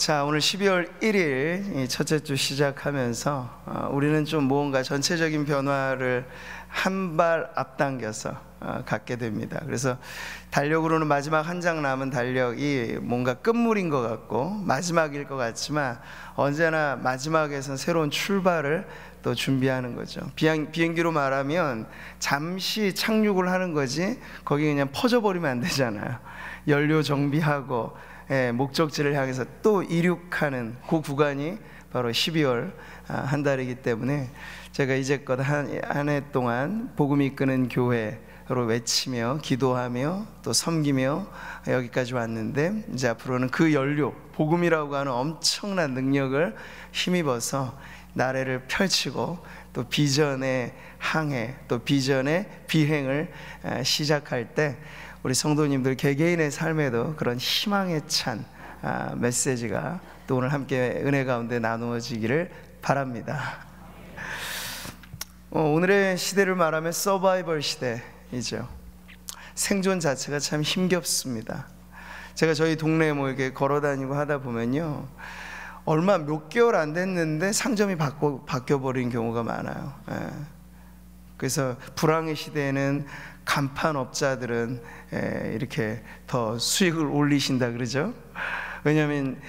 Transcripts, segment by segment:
자, 오늘 12월 1일 첫째 주 시작하면서 우리는 좀 뭔가 전체적인 변화를 한 발 앞당겨서 갖게 됩니다. 그래서 달력으로는 마지막 한 장 남은 달력이 뭔가 끝물인 것 같고 마지막일 것 같지만 언제나 마지막에선 새로운 출발을 또 준비하는 거죠. 비행기로 말하면 잠시 착륙을 하는 거지 거기 그냥 퍼져버리면 안 되잖아요. 연료 정비하고 목적지를 향해서 또 이륙하는 그 구간이 바로 12월 한 달이기 때문에 제가 이제껏 한 해 동안 복음 이끄는 교회로 외치며 기도하며 또 섬기며 여기까지 왔는데, 이제 앞으로는 그 연료, 복음이라고 하는 엄청난 능력을 힘입어서 나래를 펼치고 또 비전의 항해, 또 비전의 비행을 시작할 때 우리 성도님들 개개인의 삶에도 그런 희망에 찬 메시지가 또 오늘 함께 은혜 가운데 나누어지기를 바랍니다. 오늘의 시대를 말하면 서바이벌 시대이죠. 생존 자체가 참 힘겹습니다. 제가 저희 동네에 뭐 이렇게 걸어다니고 하다 보면요, 얼마 몇 개월 안 됐는데 상점이 바뀌어버린 경우가 많아요. 그래서 불황의 시대에는 간판업자들은 이렇게 더 수익을 올리신다 그러죠. 왜냐하면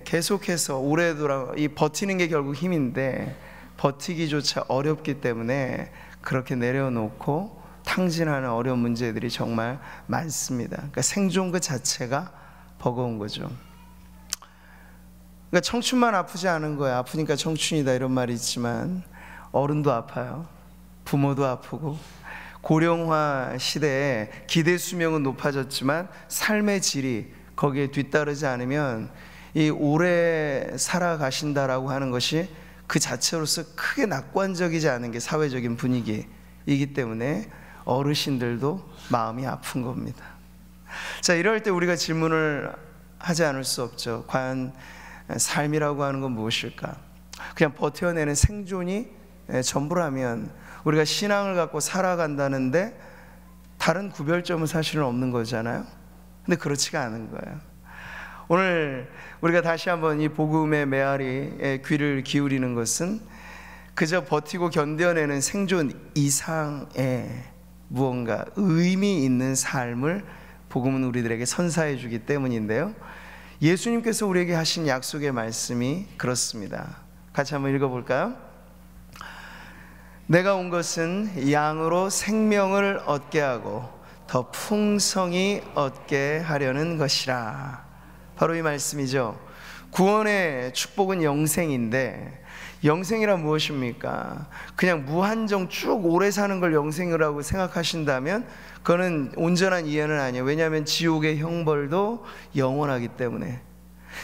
계속해서 오래도록 이 버티는 게 결국 힘인데 버티기조차 어렵기 때문에 그렇게 내려놓고 탕진하는 어려운 문제들이 정말 많습니다. 그러니까 생존 그 자체가 버거운 거죠. 그러니까 청춘만 아프지 않은 거야. 아프니까 청춘이다 이런 말이 있지만 어른도 아파요. 부모도 아프고, 고령화 시대에 기대 수명은 높아졌지만 삶의 질이 거기에 뒤따르지 않으면 이 오래 살아가신다라고 하는 것이 그 자체로서 크게 낙관적이지 않은 게 사회적인 분위기이기 때문에 어르신들도 마음이 아픈 겁니다. 자, 이럴 때 우리가 질문을 하지 않을 수 없죠. 과연 삶이라고 하는 건 무엇일까? 그냥 버텨내는 생존이 전부라면 우리가 신앙을 갖고 살아간다는데 다른 구별점은 사실은 없는 거잖아요. 근데 그렇지가 않은 거예요. 오늘 우리가 다시 한번 이 복음의 메아리에 귀를 기울이는 것은 그저 버티고 견뎌내는 생존 이상의 무언가 의미 있는 삶을 복음은 우리들에게 선사해 주기 때문인데요, 예수님께서 우리에게 하신 약속의 말씀이 그렇습니다. 같이 한번 읽어볼까요? 내가 온 것은 양으로 생명을 얻게 하고 더 풍성히 얻게 하려는 것이라. 바로 이 말씀이죠. 구원의 축복은 영생인데, 영생이란 무엇입니까? 그냥 무한정 쭉 오래 사는 걸 영생이라고 생각하신다면 그거는 온전한 이해는 아니에요. 왜냐하면 지옥의 형벌도 영원하기 때문에.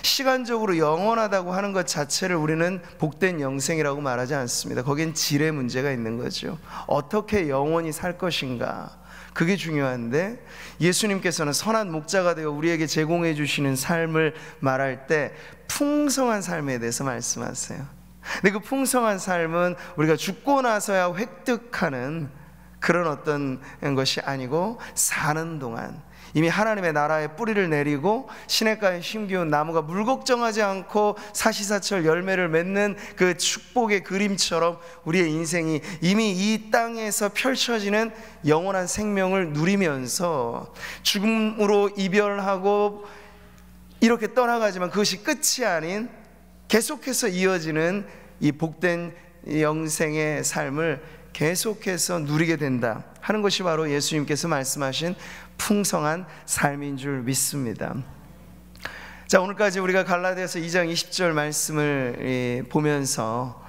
시간적으로 영원하다고 하는 것 자체를 우리는 복된 영생이라고 말하지 않습니다. 거긴 질의 문제가 있는 거죠. 어떻게 영원히 살 것인가, 그게 중요한데, 예수님께서는 선한 목자가 되어 우리에게 제공해 주시는 삶을 말할 때 풍성한 삶에 대해서 말씀하세요. 근데 그 풍성한 삶은 우리가 죽고 나서야 획득하는 그런 어떤 것이 아니고, 사는 동안 이미 하나님의 나라에 뿌리를 내리고 시냇가에 심기운 나무가 물 걱정하지 않고 사시사철 열매를 맺는 그 축복의 그림처럼 우리의 인생이 이미 이 땅에서 펼쳐지는 영원한 생명을 누리면서 죽음으로 이별하고 이렇게 떠나가지만 그것이 끝이 아닌 계속해서 이어지는 이 복된 영생의 삶을 계속해서 누리게 된다 하는 것이 바로 예수님께서 말씀하신 풍성한 삶인 줄 믿습니다. 자, 오늘까지 우리가 갈라디아서 2장 20절 말씀을 보면서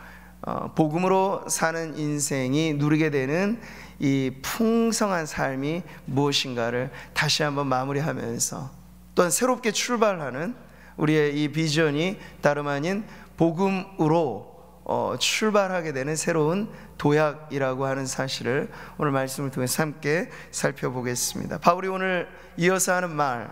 복음으로 사는 인생이 누리게 되는 이 풍성한 삶이 무엇인가를 다시 한번 마무리하면서, 또한 새롭게 출발하는 우리의 이 비전이 다름 아닌 복음으로 출발하게 되는 새로운 도약이라고 하는 사실을 오늘 말씀을 통해서 함께 살펴보겠습니다. 바울이 오늘 이어서 하는 말,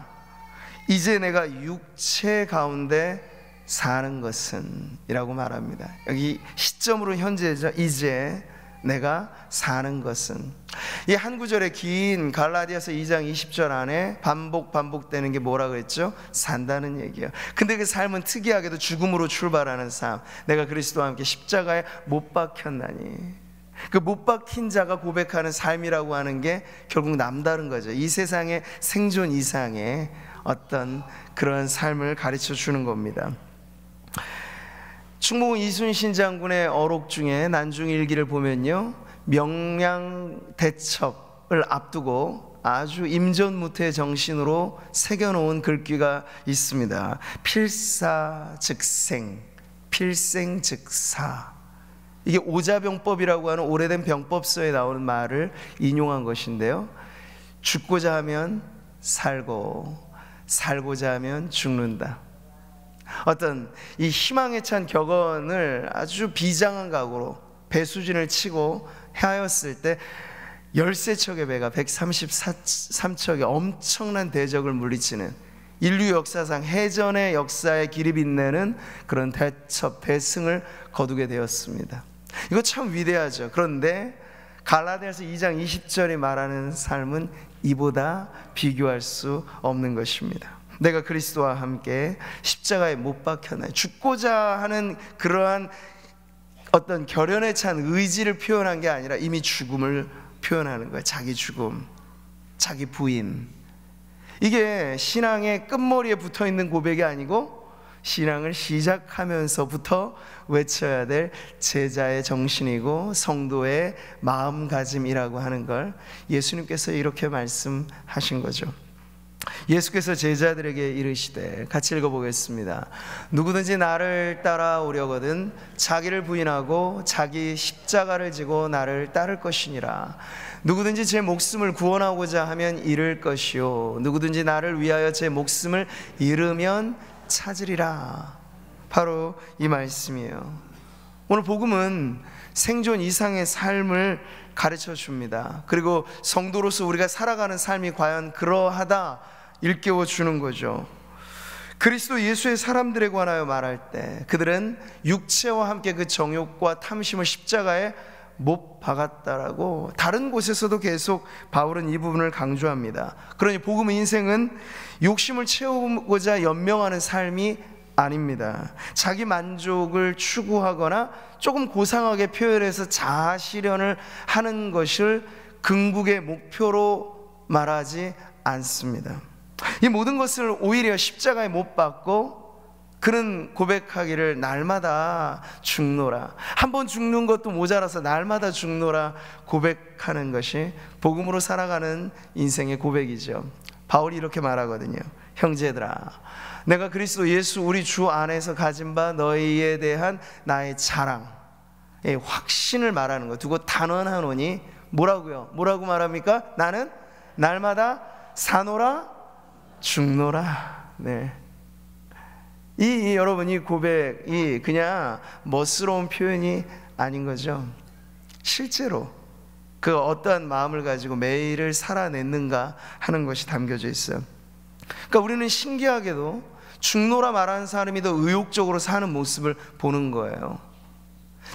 이제 내가 육체 가운데 사는 것은 이라고 말합니다. 여기 시점으로 현재죠. 이제 내가 사는 것은. 이 한 구절의 긴 갈라디아서 2장 20절 안에 반복되는 게 뭐라 그랬죠? 산다는 얘기예요. 근데 그 삶은 특이하게도 죽음으로 출발하는 삶. 내가 그리스도와 함께 십자가에 못 박혔나니. 그 못 박힌 자가 고백하는 삶이라고 하는 게 결국 남다른 거죠. 이 세상의 생존 이상의 어떤 그런 삶을 가르쳐 주는 겁니다. 충무공 이순신 장군의 어록 중에 난중일기를 보면요, 명량대첩을 앞두고 아주 임전무태의 정신으로 새겨놓은 글귀가 있습니다. 필사즉생, 필생즉사. 이게 오자병법이라고 하는 오래된 병법서에 나오는 말을 인용한 것인데요, 죽고자 하면 살고, 살고자 하면 죽는다. 어떤 이 희망에 찬 격언을 아주 비장한 각오로 배수진을 치고 하였을 때 13척의 배가 133척의 엄청난 대적을 물리치는, 인류 역사상 해전의 역사에 길이 빛내는 그런 대첩 대승을 거두게 되었습니다. 이거 참 위대하죠. 그런데 갈라디아서 2장 20절이 말하는 삶은 이보다 비교할 수 없는 것입니다. 내가 그리스도와 함께 십자가에 못 박혔나니. 죽고자 하는 그러한 어떤 결연에 찬 의지를 표현한 게 아니라 이미 죽음을 표현하는 거예요. 자기 죽음, 자기 부인. 이게 신앙의 끝머리에 붙어있는 고백이 아니고 신앙을 시작하면서부터 외쳐야 될 제자의 정신이고 성도의 마음가짐이라고 하는 걸 예수님께서 이렇게 말씀하신 거죠. 예수께서 제자들에게 이르시되, 같이 읽어보겠습니다. 누구든지 나를 따라오려거든 자기를 부인하고 자기 십자가를 지고 나를 따를 것이니라. 누구든지 제 목숨을 구원하고자 하면 잃을 것이요 누구든지 나를 위하여 제 목숨을 잃으면 찾으리라. 바로 이 말씀이에요. 오늘 복음은 생존 이상의 삶을 가르쳐 줍니다. 그리고 성도로서 우리가 살아가는 삶이 과연 그러하다 일깨워 주는 거죠. 그리스도 예수의 사람들에 관하여 말할 때 그들은 육체와 함께 그 정욕과 탐심을 십자가에 못 박았다라고 다른 곳에서도 계속 바울은 이 부분을 강조합니다. 그러니 복음의 인생은 욕심을 채우고자 연명하는 삶이 아닙니다. 자기 만족을 추구하거나 조금 고상하게 표현해서 자아 실현을 하는 것을 궁극의 목표로 말하지 않습니다. 이 모든 것을 오히려 십자가에 못 박고 그는 고백하기를 날마다 죽노라, 한번 죽는 것도 모자라서 날마다 죽노라 고백하는 것이 복음으로 살아가는 인생의 고백이죠. 바울이 이렇게 말하거든요. 형제들아, 내가 그리스도 예수 우리 주 안에서 가진 바 너희에 대한 나의 자랑, 확신을 말하는 거 두고 단언하노니 뭐라고요? 뭐라고 말합니까? 나는 날마다 사노라 죽노라. 네. 여러분, 이 고백이 그냥 멋스러운 표현이 아닌 거죠. 실제로 그 어떠한 마음을 가지고 매일을 살아냈는가 하는 것이 담겨져 있어요. 그러니까 우리는 신기하게도 죽노라 말하는 사람이 더 의욕적으로 사는 모습을 보는 거예요.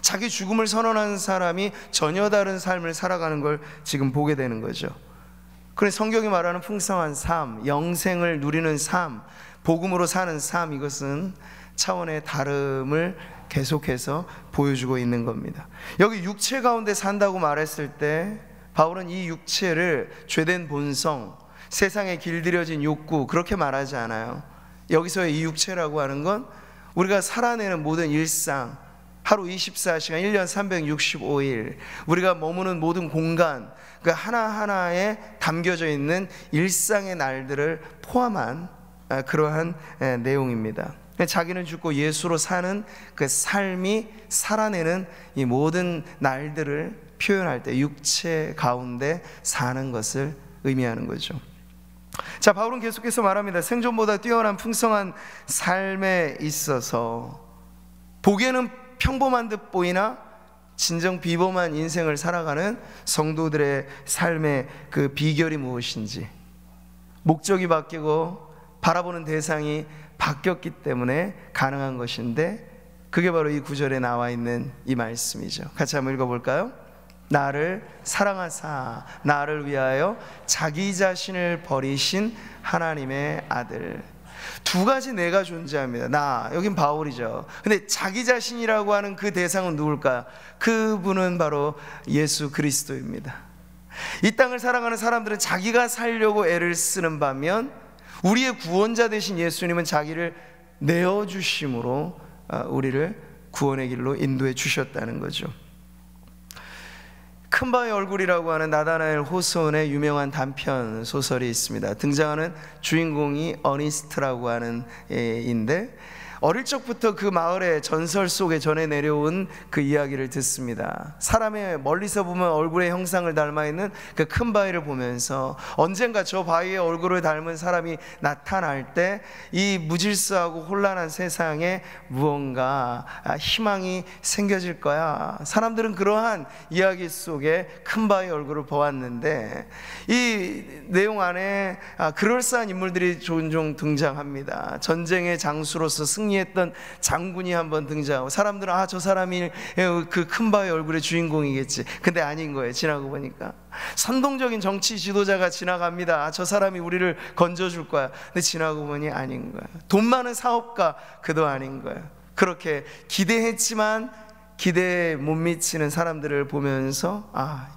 자기 죽음을 선언하는 사람이 전혀 다른 삶을 살아가는 걸 지금 보게 되는 거죠. 그래서 성경이 말하는 풍성한 삶, 영생을 누리는 삶, 복음으로 사는 삶, 이것은 차원의 다름을 계속해서 보여주고 있는 겁니다. 여기 육체 가운데 산다고 말했을 때 바울은 이 육체를 죄된 본성, 세상에 길들여진 욕구, 그렇게 말하지 않아요. 여기서의 이 육체라고 하는 건 우리가 살아내는 모든 일상, 하루 24시간 1년 365일 우리가 머무는 모든 공간, 그 하나하나에 담겨져 있는 일상의 날들을 포함한 그러한 내용입니다. 자기는 죽고 예수로 사는 그 삶이 살아내는 이 모든 날들을 표현할 때 육체 가운데 사는 것을 의미하는 거죠. 자, 바울은 계속해서 말합니다. 생존보다 뛰어난 풍성한 삶에 있어서 보기에는 평범한 듯 보이나 진정 비범한 인생을 살아가는 성도들의 삶의 그 비결이 무엇인지, 목적이 바뀌고 바라보는 대상이 바뀌었기 때문에 가능한 것인데, 그게 바로 이 구절에 나와 있는 이 말씀이죠. 같이 한번 읽어볼까요? 나를 사랑하사 나를 위하여 자기 자신을 버리신 하나님의 아들. 두 가지 내가 존재합니다. 나, 여긴 바울이죠. 근데 자기 자신이라고 하는 그 대상은 누굴까? 그분은 바로 예수 그리스도입니다. 이 땅을 살아가는 사람들은 자기가 살려고 애를 쓰는 반면 우리의 구원자 되신 예수님은 자기를 내어주심으로 우리를 구원의 길로 인도해 주셨다는 거죠. 큰 바의 얼굴이라고 하는 나다나엘 호손의 유명한 단편 소설이 있습니다. 등장하는 주인공이 어니스트라고 하는 애인데, 어릴 적부터 그 마을의 전설 속에 전해 내려온 그 이야기를 듣습니다. 사람의 멀리서 보면 얼굴의 형상을 닮아있는 그 큰 바위를 보면서 언젠가 저 바위의 얼굴을 닮은 사람이 나타날 때 이 무질서하고 혼란한 세상에 무언가 희망이 생겨질 거야. 사람들은 그러한 이야기 속에 큰 바위의 얼굴을 보았는데, 이 내용 안에 그럴싸한 인물들이 종종 등장합니다. 전쟁의 장수로서 승리했던 장군이 한번 등장하고, 사람들은 저 사람이 그 큰 바의 얼굴의 주인공이겠지. 근데 아닌 거예요. 지나고 보니까 선동적인 정치 지도자가 지나갑니다. 저 사람이 우리를 건져줄 거야. 근데 지나고 보니 아닌 거예요. 돈 많은 사업가, 그도 아닌 거예요. 그렇게 기대했지만 기대에 못 미치는 사람들을 보면서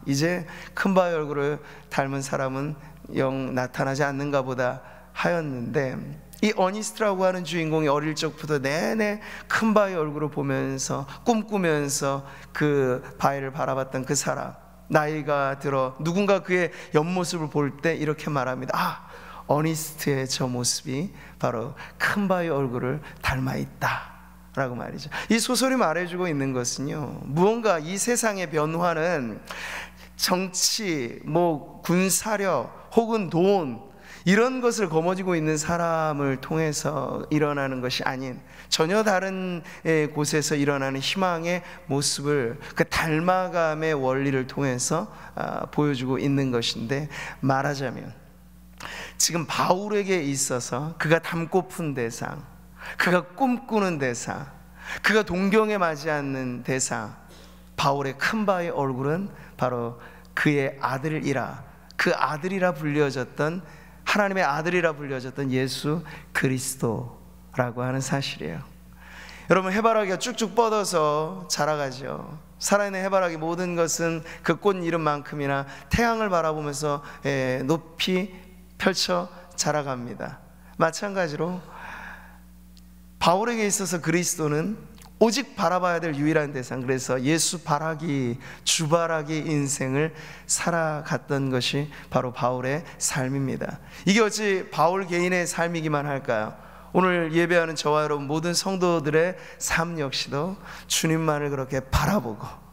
이제 큰 바의 얼굴을 닮은 사람은 영 나타나지 않는가 보다 하였는데, 이 어니스트라고 하는 주인공이 어릴 적부터 내내 큰 바의 얼굴을 보면서 꿈꾸면서 그 바위를 바라봤던 그 사람, 나이가 들어 누군가 그의 옆모습을 볼 때 이렇게 말합니다. 어니스트의 저 모습이 바로 큰 바의 얼굴을 닮아있다 라고 말이죠. 이 소설이 말해주고 있는 것은요, 무언가 이 세상의 변화는 정치, 군사력 혹은 돈, 이런 것을 거머쥐고 있는 사람을 통해서 일어나는 것이 아닌 전혀 다른 곳에서 일어나는 희망의 모습을 그 닮아감의 원리를 통해서 보여주고 있는 것인데, 말하자면 지금 바울에게 있어서 그가 닮고픈 대상, 그가 꿈꾸는 대상, 그가 동경에 맞지 않는 대상, 바울의 큰 바의 얼굴은 바로 그의 아들이라, 그 아들이라 불려졌던, 하나님의 아들이라 불려졌던 예수 그리스도라고 하는 사실이에요. 여러분, 해바라기가 쭉쭉 뻗어서 자라가죠. 살아있는 해바라기 모든 것은 그 꽃 이름만큼이나 태양을 바라보면서 높이 펼쳐 자라갑니다. 마찬가지로 바울에게 있어서 그리스도는 오직 바라봐야 될 유일한 대상, 그래서 예수 바라기, 주바라기 인생을 살아갔던 것이 바로 바울의 삶입니다. 이게 어찌 바울 개인의 삶이기만 할까요? 오늘 예배하는 저와 여러분 모든 성도들의 삶 역시도 주님만을 그렇게 바라보고,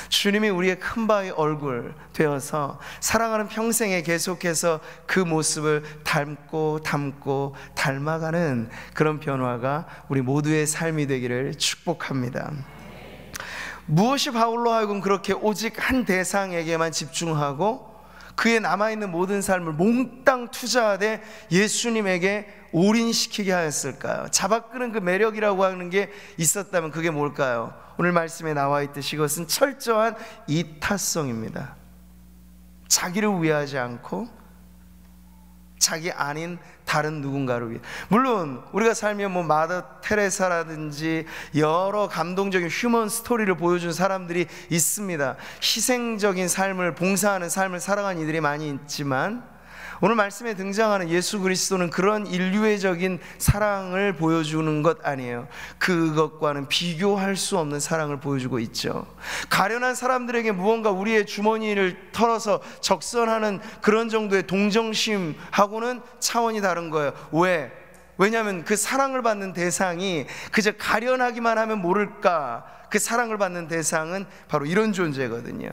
주님이 우리의 큰 바의 얼굴 되어서 살아가는 평생에 계속해서 그 모습을 닮고 닮아가는 그런 변화가 우리 모두의 삶이 되기를 축복합니다. 무엇이 바울로 하여금 그렇게 오직 한 대상에게만 집중하고 그의 남아있는 모든 삶을 몽땅 투자하되 예수님에게 올인시키게 하였을까요? 잡아끄는 그 매력이라고 하는 게 있었다면 그게 뭘까요? 오늘 말씀에 나와 있듯이 이것은 철저한 이타성입니다. 자기를 위하지 않고 자기 아닌 다른 누군가를 위해. 물론 우리가 살면 마더 테레사라든지 여러 감동적인 휴먼 스토리를 보여준 사람들이 있습니다. 희생적인 삶을, 봉사하는 삶을 살아간 이들이 많이 있지만, 오늘 말씀에 등장하는 예수 그리스도는 그런 인류애적인 사랑을 보여주는 것 아니에요. 그것과는 비교할 수 없는 사랑을 보여주고 있죠. 가련한 사람들에게 무언가 우리의 주머니를 털어서 적선하는 그런 정도의 동정심하고는 차원이 다른 거예요. 왜? 왜냐하면 그 사랑을 받는 대상이 그저 가련하기만 하면 모를까, 그 사랑을 받는 대상은 바로 이런 존재거든요.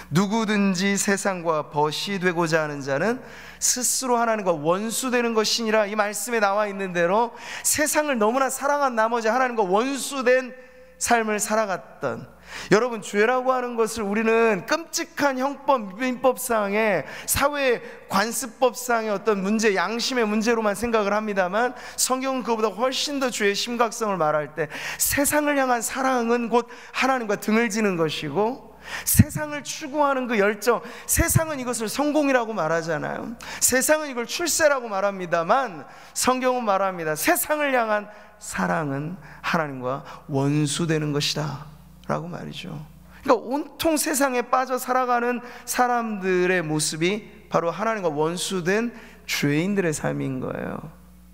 누구든지 세상과 벗이 되고자 하는 자는 스스로 하나님과 원수되는 것이니라. 이 말씀에 나와 있는 대로 세상을 너무나 사랑한 나머지 하나님과 원수된 삶을 살아갔던, 여러분, 죄라고 하는 것을 우리는 끔찍한 형법, 민법상의 사회 관습법상의 어떤 문제, 양심의 문제로만 생각을 합니다만, 성경은 그보다 훨씬 더 죄의 심각성을 말할 때 세상을 향한 사랑은 곧 하나님과 등을 지는 것이고, 세상을 추구하는 그 열정, 세상은 이것을 성공이라고 말하잖아요. 세상은 이걸 출세라고 말합니다만 성경은 말합니다. 세상을 향한 사랑은 하나님과 원수되는 것이다 라고 말이죠. 그러니까 온통 세상에 빠져 살아가는 사람들의 모습이 바로 하나님과 원수된 죄인들의 삶인 거예요.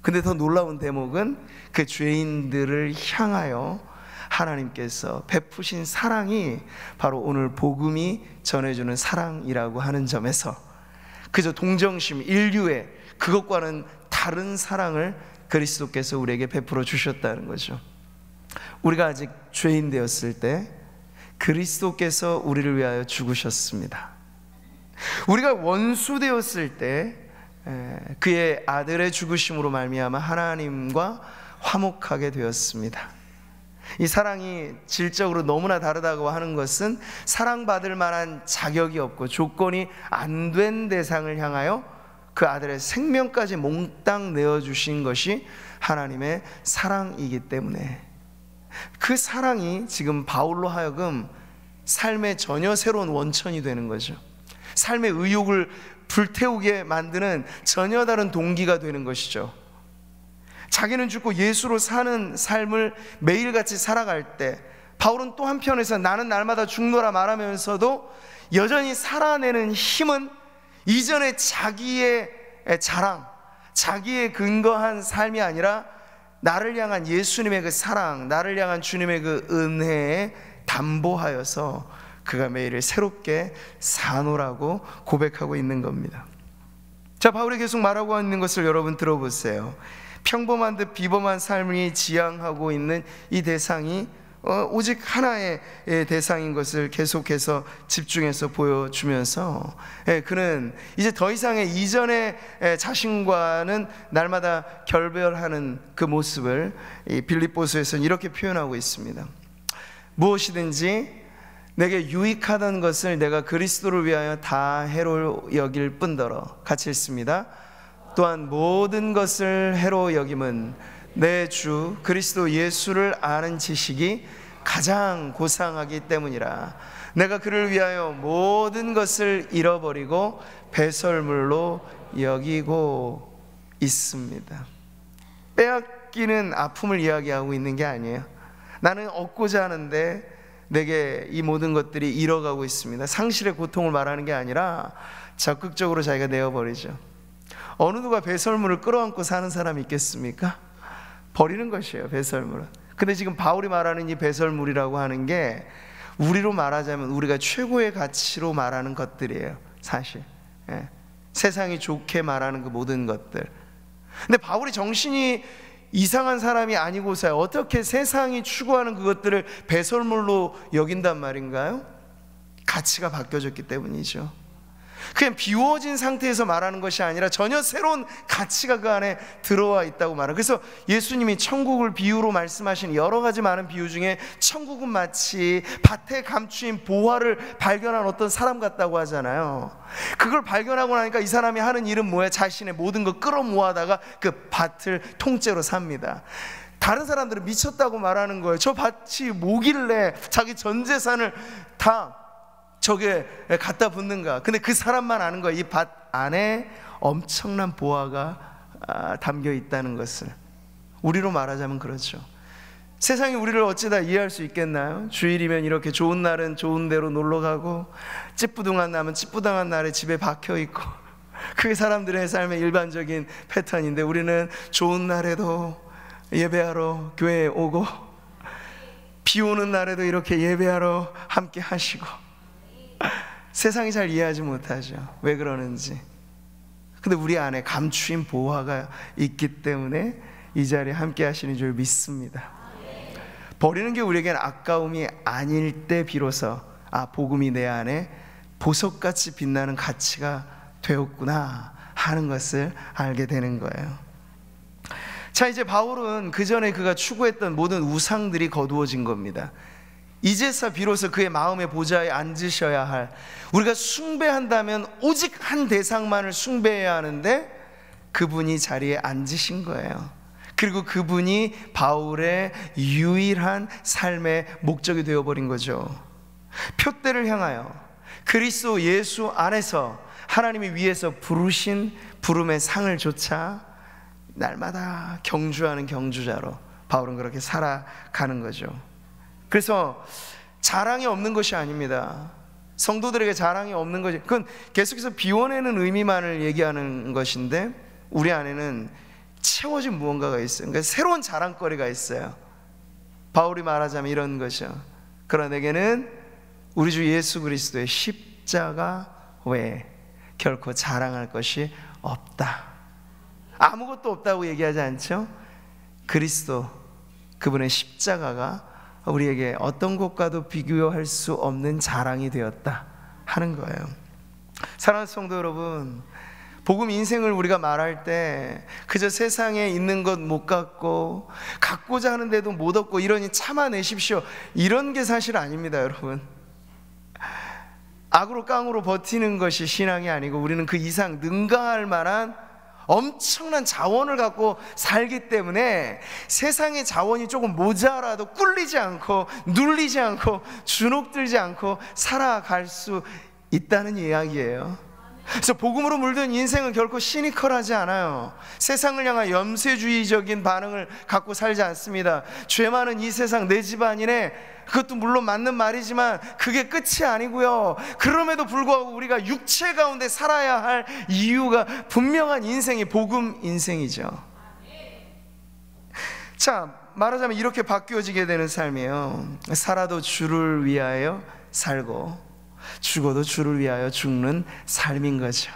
근데 더 놀라운 대목은 그 죄인들을 향하여 하나님께서 베푸신 사랑이 바로 오늘 복음이 전해주는 사랑이라고 하는 점에서 그저 동정심, 인류의 그것과는 다른 사랑을 그리스도께서 우리에게 베풀어 주셨다는 거죠. 우리가 아직 죄인 되었을 때 그리스도께서 우리를 위하여 죽으셨습니다. 우리가 원수 되었을 때 그의 아들의 죽으심으로 말미암아 하나님과 화목하게 되었습니다. 이 사랑이 질적으로 너무나 다르다고 하는 것은 사랑받을 만한 자격이 없고 조건이 안 된 대상을 향하여 그 아들의 생명까지 몽땅 내어주신 것이 하나님의 사랑이기 때문에 그 사랑이 지금 바울로 하여금 삶의 전혀 새로운 원천이 되는 거죠. 삶의 의욕을 불태우게 만드는 전혀 다른 동기가 되는 것이죠. 자기는 죽고 예수로 사는 삶을 매일같이 살아갈 때 바울은 또 한편에서 나는 날마다 죽노라 말하면서도 여전히 살아내는 힘은 이전에 자기의 자랑, 자기의 근거한 삶이 아니라 나를 향한 예수님의 그 사랑, 나를 향한 주님의 그 은혜에 담보하여서 그가 매일을 새롭게 사노라고 고백하고 있는 겁니다. 자, 바울이 계속 말하고 있는 것을 여러분 들어보세요. 평범한 듯 비범한 삶이 지향하고 있는 이 대상이 오직 하나의 대상인 것을 계속해서 집중해서 보여주면서 그는 이제 더 이상의 이전의 자신과는 날마다 결별하는 그 모습을 이 빌립보서에서는 이렇게 표현하고 있습니다. 무엇이든지 내게 유익하던 것을 내가 그리스도를 위하여 다 해로 여길 뿐더러, 같이 읽습니다. 또한 모든 것을 해로 여김은 내 주 그리스도 예수를 아는 지식이 가장 고상하기 때문이라. 내가 그를 위하여 모든 것을 잃어버리고 배설물로 여기고 있습니다. 빼앗기는 아픔을 이야기하고 있는 게 아니에요. 나는 얻고자 하는데 내게 이 모든 것들이 잃어가고 있습니다. 상실의 고통을 말하는 게 아니라 적극적으로 자기가 내어버리죠. 어느 누가 배설물을 끌어안고 사는 사람이 있겠습니까? 버리는 것이에요, 배설물은. 근데 지금 바울이 말하는 이 배설물이라고 하는 게 우리로 말하자면 우리가 최고의 가치로 말하는 것들이에요, 사실. 세상이 좋게 말하는 그 모든 것들. 근데 바울이 정신이 이상한 사람이 아니고서야 어떻게 세상이 추구하는 그것들을 배설물로 여긴단 말인가요? 가치가 바뀌어졌기 때문이죠. 그냥 비워진 상태에서 말하는 것이 아니라 전혀 새로운 가치가 그 안에 들어와 있다고 말해요. 그래서 예수님이 천국을 비유로 말씀하신 여러 가지 많은 비유 중에 천국은 마치 밭에 감추인 보화를 발견한 어떤 사람 같다고 하잖아요. 그걸 발견하고 나니까 이 사람이 하는 일은 뭐예요? 자신의 모든 거 끌어모아다가 그 밭을 통째로 삽니다. 다른 사람들은 미쳤다고 말하는 거예요. 저 밭이 뭐길래 자기 전 재산을 다 저게 갖다 붙는가. 근데 그 사람만 아는 거야. 이 밭 안에 엄청난 보화가 담겨 있다는 것을. 우리로 말하자면 그렇죠. 세상이 우리를 어찌다 이해할 수 있겠나요? 주일이면 이렇게 좋은 날은 좋은 데로 놀러 가고 찌뿌둥한 날은 찌뿌둥한 날에 집에 박혀 있고 그게 사람들의 삶의 일반적인 패턴인데 우리는 좋은 날에도 예배하러 교회에 오고 비 오는 날에도 이렇게 예배하러 함께 하시고 세상이 잘 이해하지 못하죠. 왜 그러는지. 근데 우리 안에 감추인 보화가 있기 때문에 이 자리에 함께 하시는 줄 믿습니다. 버리는 게 우리에겐 아까움이 아닐 때 비로소 복음이 내 안에 보석같이 빛나는 가치가 되었구나 하는 것을 알게 되는 거예요. 자, 이제 바울은 그 전에 그가 추구했던 모든 우상들이 거두어진 겁니다. 이제서 비로소 그의 마음의 보좌에 앉으셔야 할, 우리가 숭배한다면 오직 한 대상만을 숭배해야 하는데 그분이 자리에 앉으신 거예요. 그리고 그분이 바울의 유일한 삶의 목적이 되어버린 거죠. 표대를 향하여 그리스도 예수 안에서 하나님이 위에서 부르신 부름의 상을 조차 날마다 경주하는 경주자로 바울은 그렇게 살아가는 거죠. 그래서 자랑이 없는 것이 아닙니다. 성도들에게 자랑이 없는 것이, 그건 계속해서 비워내는 의미만을 얘기하는 것인데 우리 안에는 채워진 무언가가 있어요. 그러니까 새로운 자랑거리가 있어요. 바울이 말하자면 이런 거죠. 그러나 내게는 우리 주 예수 그리스도의 십자가 외에 결코 자랑할 것이 없다. 아무것도 없다고 얘기하지 않죠? 그리스도, 그분의 십자가가 우리에게 어떤 것과도 비교할 수 없는 자랑이 되었다 하는 거예요. 사랑하는 성도 여러분, 복음 인생을 우리가 말할 때 그저 세상에 있는 것 못 갖고 갖고자 하는데도 못 얻고 이러니 참아내십시오, 이런 게 사실 아닙니다. 여러분, 악으로 깡으로 버티는 것이 신앙이 아니고 우리는 그 이상 능가할 만한 엄청난 자원을 갖고 살기 때문에 세상의 자원이 조금 모자라도 꿀리지 않고 눌리지 않고 주눅들지 않고 살아갈 수 있다는 이야기예요. 그래서 복음으로 물든 인생은 결코 시니컬하지 않아요. 세상을 향한 염세주의적인 반응을 갖고 살지 않습니다. 죄 많은 이 세상 내 집안이네, 그것도 물론 맞는 말이지만 그게 끝이 아니고요. 그럼에도 불구하고 우리가 육체 가운데 살아야 할 이유가 분명한 인생이 복음 인생이죠. 자, 말하자면 이렇게 바뀌어지게 되는 삶이에요. 살아도 주를 위하여 살고 죽어도 주를 위하여 죽는 삶인 거죠.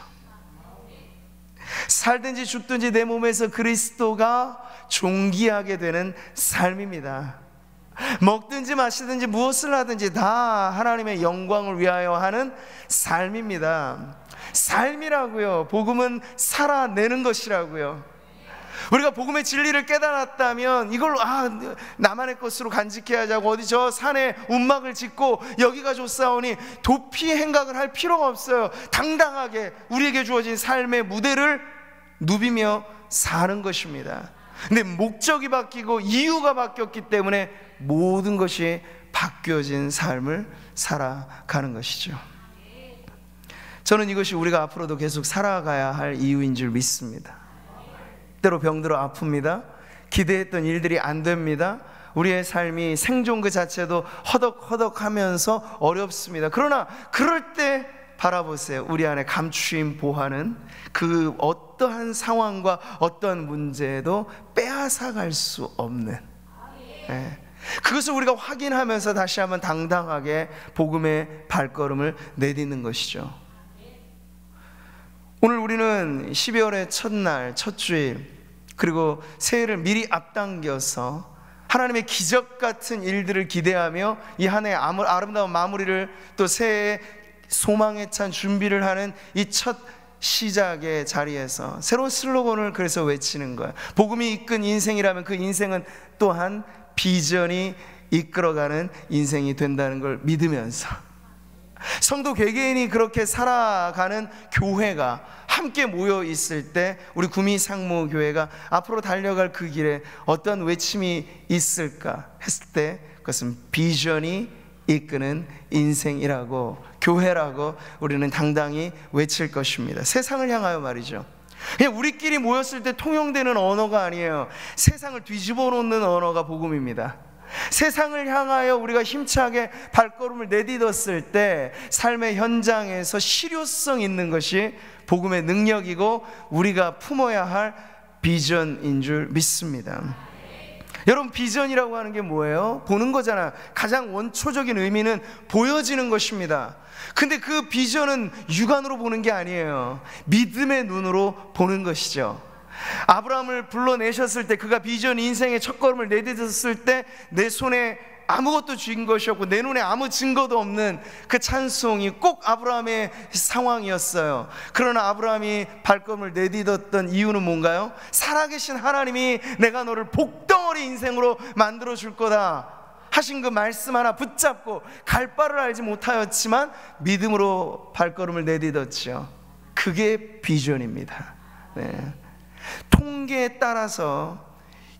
살든지 죽든지 내 몸에서 그리스도가 존귀하게 되는 삶입니다. 먹든지 마시든지 무엇을 하든지 다 하나님의 영광을 위하여 하는 삶입니다. 삶이라고요. 복음은 살아내는 것이라고요. 우리가 복음의 진리를 깨달았다면 이걸 나만의 것으로 간직해야 하자고 어디 저 산에 움막을 짓고 여기가 좋사오니 도피 행각을 할 필요가 없어요. 당당하게 우리에게 주어진 삶의 무대를 누비며 사는 것입니다. 근데 목적이 바뀌고 이유가 바뀌었기 때문에 모든 것이 바뀌어진 삶을 살아가는 것이죠. 저는 이것이 우리가 앞으로도 계속 살아가야 할 이유인 줄 믿습니다. 때로 병들어 아픕니다. 기대했던 일들이 안 됩니다. 우리의 삶이 생존 그 자체도 허덕허덕하면서 어렵습니다. 그러나 그럴 때 바라보세요. 우리 안에 감추임 보하는 그 어떠한 상황과 어떠한 문제에도 빼앗아갈 수 없는, 그것을 우리가 확인하면서 다시 한번 당당하게 복음의 발걸음을 내딛는 것이죠. 오늘 우리는 12월의 첫날, 첫 주일, 그리고 새해를 미리 앞당겨서 하나님의 기적 같은 일들을 기대하며 이 한 해의 아름다운 마무리를, 또 새해의 소망에 찬 준비를 하는 이 첫 시작의 자리에서 새로운 슬로건을 그래서 외치는 거예요. 복음이 이끈 인생이라면 그 인생은 또한 비전이 이끌어가는 인생이 된다는 걸 믿으면서 성도 개개인이 그렇게 살아가는 교회가 함께 모여 있을 때 우리 구미상무교회가 앞으로 달려갈 그 길에 어떤 외침이 있을까 했을 때 그것은 비전이 이끄는 인생이라고, 교회라고 우리는 당당히 외칠 것입니다. 세상을 향하여 말이죠. 그냥 우리끼리 모였을 때 통용되는 언어가 아니에요. 세상을 뒤집어 놓는 언어가 복음입니다. 세상을 향하여 우리가 힘차게 발걸음을 내딛었을 때 삶의 현장에서 실효성 있는 것이 복음의 능력이고 우리가 품어야 할 비전인 줄 믿습니다. 여러분, 비전이라고 하는 게 뭐예요? 보는 거잖아. 가장 원초적인 의미는 보여지는 것입니다. 근데 그 비전은 육안으로 보는 게 아니에요. 믿음의 눈으로 보는 것이죠. 아브라함을 불러내셨을 때, 그가 비전 인생의 첫걸음을 내딛었을 때 내 손에 아무것도 쥔 것이 없고 내 눈에 아무 증거도 없는 그 찬송이 꼭 아브라함의 상황이었어요. 그러나 아브라함이 발걸음을 내딛었던 이유는 뭔가요? 살아계신 하나님이 내가 너를 복덩어리 인생으로 만들어 줄 거다 하신 그 말씀 하나 붙잡고 갈 바를 알지 못하였지만 믿음으로 발걸음을 내딛었죠. 그게 비전입니다. 통계에 따라서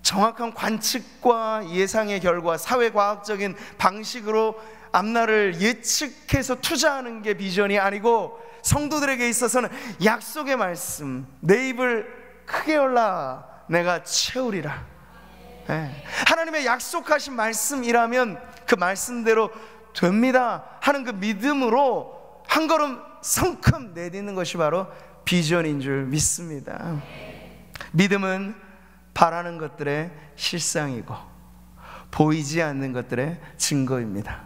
정확한 관측과 예상의 결과, 사회과학적인 방식으로 앞날을 예측해서 투자하는 게 비전이 아니고 성도들에게 있어서는 약속의 말씀, 내 입을 크게 열라 내가 채우리라. 하나님의 약속하신 말씀이라면 그 말씀대로 됩니다 하는 그 믿음으로 한 걸음 성큼 내딛는 것이 바로 비전인 줄 믿습니다. 믿음은 바라는 것들의 실상이고 보이지 않는 것들의 증거입니다.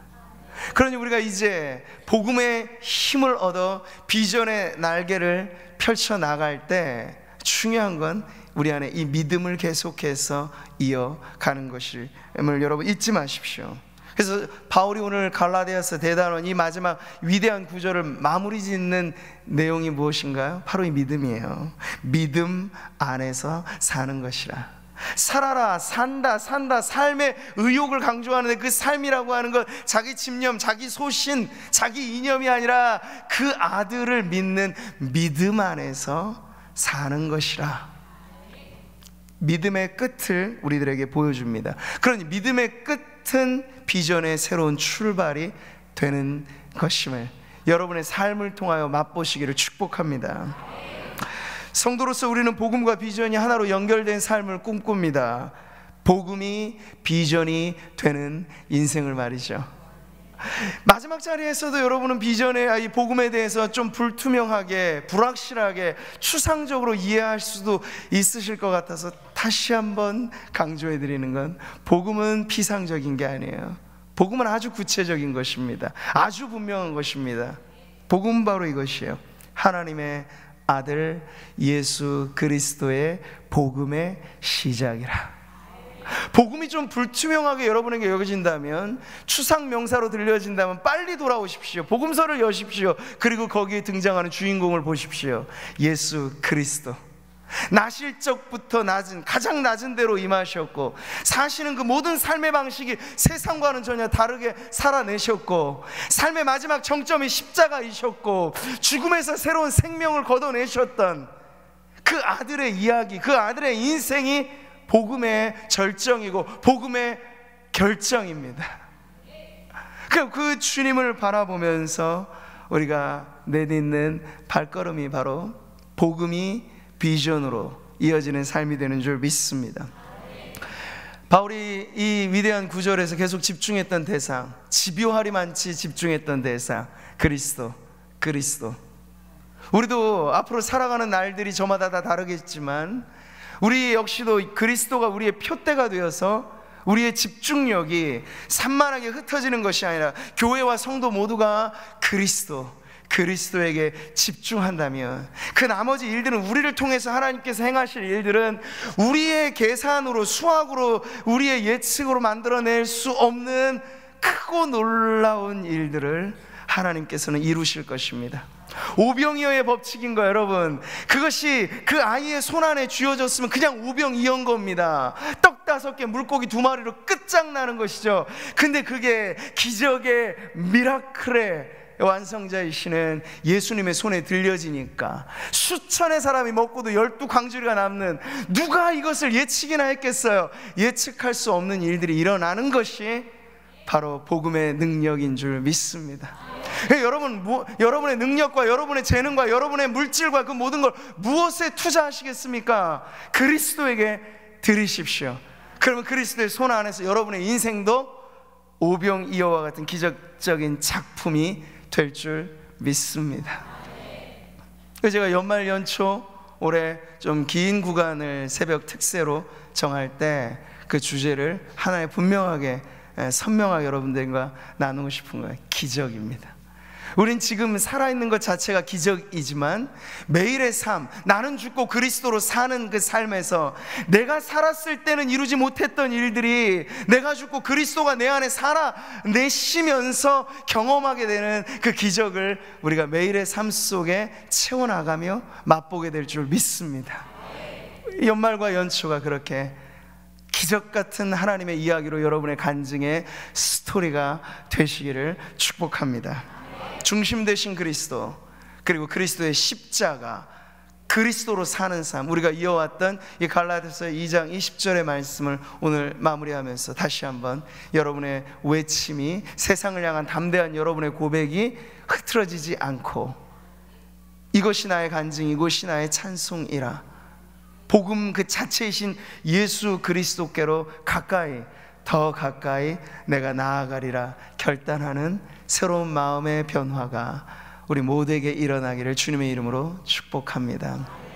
그러니 우리가 이제 복음의 힘을 얻어 비전의 날개를 펼쳐 나갈 때 중요한 건 우리 안에 이 믿음을 계속해서 이어가는 것임을 여러분 잊지 마십시오. 그래서 바울이 오늘 갈라디아서 대단원 이 마지막 위대한 구절을 마무리 짓는 내용이 무엇인가요? 바로 이 믿음이에요. 믿음 안에서 사는 것이라. 살아라, 산다, 삶의 의욕을 강조하는데 그 삶이라고 하는 건 자기 집념, 자기 소신, 자기 이념이 아니라 그 아들을 믿는 믿음 안에서 사는 것이라. 믿음의 끝을 우리들에게 보여줍니다. 그러니 믿음의 끝은 비전의 새로운 출발이 되는 것임을 여러분의 삶을 통하여 맛보시기를 축복합니다. 성도로서 우리는 복음과 비전이 하나로 연결된 삶을 꿈꿉니다. 복음이 비전이 되는 인생을 말이죠. 마지막 자리에서도 여러분은 비전의 이 복음에 대해서 좀 불투명하게, 불확실하게, 추상적으로 이해할 수도 있으실 것 같아서 다시 한번 강조해 드리는 건 복음은 피상적인 게 아니에요. 복음은 아주 구체적인 것입니다. 아주 분명한 것입니다. 복음은 바로 이것이에요. 하나님의 아들 예수 그리스도의 복음의 시작이라. 복음이 좀 불투명하게 여러분에게 여겨진다면, 추상 명사로 들려진다면 빨리 돌아오십시오. 복음서를 여십시오. 그리고 거기에 등장하는 주인공을 보십시오. 예수 그리스도. 나실 적부터 가장 낮은 데로 임하셨고, 사시는 그 모든 삶의 방식이 세상과는 전혀 다르게 살아내셨고, 삶의 마지막 정점이 십자가이셨고, 죽음에서 새로운 생명을 걷어내셨던 그 아들의 이야기, 그 아들의 인생이 복음의 절정이고 복음의 결정입니다. 그 주님을 바라보면서 우리가 내딛는 발걸음이 바로 복음이 비전으로 이어지는 삶이 되는 줄 믿습니다. 바울이 이 위대한 구절에서 계속 집중했던 대상, 집요하리만치 집중했던 대상, 그리스도. 우리도 앞으로 살아가는 날들이 저마다 다 다르겠지만 우리 역시도 그리스도가 우리의 표대가 되어서 우리의 집중력이 산만하게 흩어지는 것이 아니라 교회와 성도 모두가 그리스도에게 집중한다면 그 나머지 일들은, 우리를 통해서 하나님께서 행하실 일들은 우리의 계산으로, 수학으로, 우리의 예측으로 만들어낼 수 없는 크고 놀라운 일들을 하나님께서는 이루실 것입니다. 오병이어의 법칙인 거 여러분, 그것이 그 아이의 손안에 쥐어졌으면 그냥 오병이어인 겁니다. 떡 5개, 물고기 2마리로 끝장나는 것이죠. 근데 그게 기적의 미라클의 완성자이시는 예수님의 손에 들려지니까 수천의 사람이 먹고도 12광주리가 남는, 누가 이것을 예측이나 했겠어요? 예측할 수 없는 일들이 일어나는 것이 바로 복음의 능력인 줄 믿습니다. 여러분, 여러분의 능력과 여러분의 재능과 여러분의 물질과 그 모든 걸 무엇에 투자하시겠습니까? 그리스도에게 드리십시오. 그러면 그리스도의 손 안에서 여러분의 인생도 오병이어와 같은 기적적인 작품이 될 줄 믿습니다. 제가 연말 연초 올해 좀 긴 구간을 새벽 특세로 정할 때 그 주제를 하나의 분명하게, 선명하게 여러분들과 나누고 싶은 거예요. 기적입니다. 우린 지금 살아있는 것 자체가 기적이지만 매일의 삶, 나는 죽고 그리스도로 사는 그 삶에서 내가 살았을 때는 이루지 못했던 일들이 내가 죽고 그리스도가 내 안에 살아내시면서 경험하게 되는 그 기적을 우리가 매일의 삶 속에 채워나가며 맛보게 될 줄 믿습니다. 연말과 연초가 그렇게 기적 같은 하나님의 이야기로 여러분의 간증의 스토리가 되시기를 축복합니다. 중심 되신 그리스도, 그리고 그리스도의 십자가, 그 그리스도로 사는 삶, 우리가 이어왔던 이 갈라디아서 2장 20절의 말씀을 오늘 마무리하면서 다시 한번 여러분의 외침이, 세상을 향한 담대한 여러분의 고백이 흐트러지지 않고, 이것이 나의 간증, 이것이 나의 찬송이라, 복음 그 자체이신 예수 그리스도께로 가까이, 더 가까이 내가 나아가리라 결단하는 새로운 마음의 변화가 우리 모두에게 일어나기를 주님의 이름으로 축복합니다.